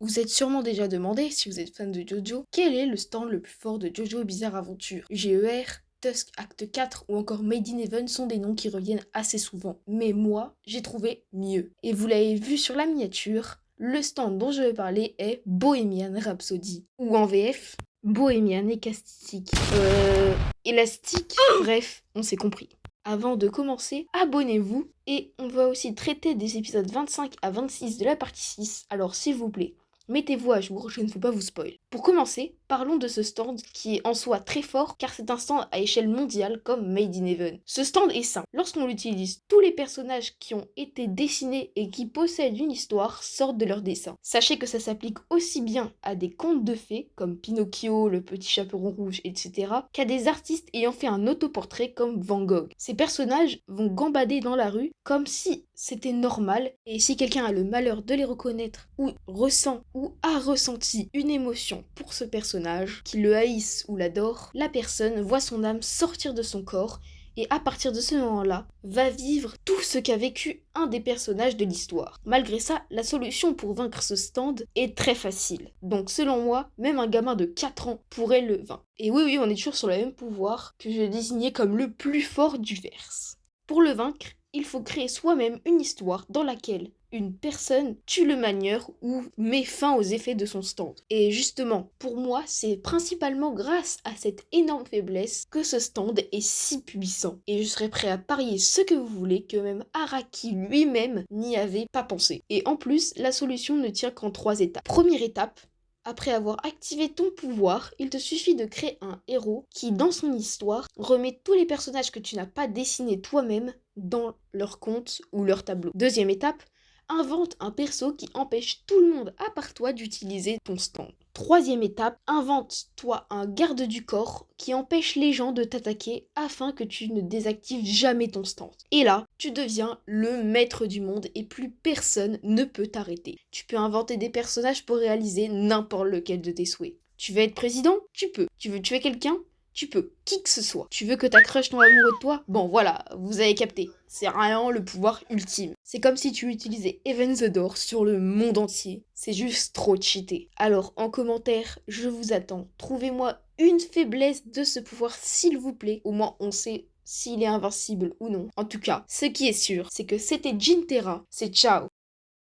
Vous êtes sûrement déjà demandé, si vous êtes fan de JoJo, quel est le stand le plus fort de JoJo Bizarre Adventure. GER, Tusk Acte 4 ou encore Made in Heaven sont des noms qui reviennent assez souvent. Mais moi, j'ai trouvé mieux. Et vous l'avez vu sur la miniature, le stand dont je vais parler est Bohemian Rhapsody. Ou en VF, Bohemian Élastique. Élastique. Bref, on s'est compris. Avant de commencer, abonnez-vous et on va aussi traiter des épisodes 25 à 26 de la partie 6, alors s'il vous plaît, mettez-vous à jour, je ne veux pas vous spoil. Pour commencer, parlons de ce stand qui est en soi très fort car c'est un stand à échelle mondiale comme Made in Heaven. Ce stand est simple. Lorsqu'on l'utilise, tous les personnages qui ont été dessinés et qui possèdent une histoire sortent de leur dessin. Sachez que ça s'applique aussi bien à des contes de fées comme Pinocchio, le petit chaperon rouge, etc. qu'à des artistes ayant fait un autoportrait comme Van Gogh. Ces personnages vont gambader dans la rue comme si c'était normal et si quelqu'un a le malheur de les reconnaître ou ressent ou a ressenti une émotion pour ce personnage, qu'il le haïsse ou l'adore, la personne voit son âme sortir de son corps et à partir de ce moment-là, va vivre tout ce qu'a vécu un des personnages de l'histoire. Malgré ça, la solution pour vaincre ce stand est très facile. Donc selon moi, même un gamin de 4 ans pourrait le vaincre. Et oui, on est toujours sur le même pouvoir que je désignais comme le plus fort du verse. Pour le vaincre, il faut créer soi-même une histoire dans laquelle une personne tue le manieur ou met fin aux effets de son stand. Et justement, pour moi, c'est principalement grâce à cette énorme faiblesse que ce stand est si puissant. Et je serais prêt à parier ce que vous voulez que même Araki lui-même n'y avait pas pensé. Et en plus, la solution ne tient qu'en 3 étapes. Première étape, après avoir activé ton pouvoir, il te suffit de créer un héros qui, dans son histoire, remet tous les personnages que tu n'as pas dessinés toi-même dans leur compte ou leur tableau. Deuxième étape, invente un perso qui empêche tout le monde à part toi d'utiliser ton stand. Troisième étape, invente-toi un garde du corps qui empêche les gens de t'attaquer afin que tu ne désactives jamais ton stand. Et là, tu deviens le maître du monde et plus personne ne peut t'arrêter. Tu peux inventer des personnages pour réaliser n'importe lequel de tes souhaits. Tu veux être président? Tu peux. Tu veux tuer quelqu'un? Tu peux, qui que ce soit. Tu veux que ta crush tombe amoureux de toi? Bon voilà, vous avez capté. C'est vraiment le pouvoir ultime. C'est comme si tu utilisais Even the Door sur le monde entier. C'est juste trop cheaté. Alors en commentaire, je vous attends. Trouvez-moi une faiblesse de ce pouvoir s'il vous plaît. Au moins on sait s'il est invincible ou non. En tout cas, ce qui est sûr, c'est que c'était Jin Terra. C'est ciao.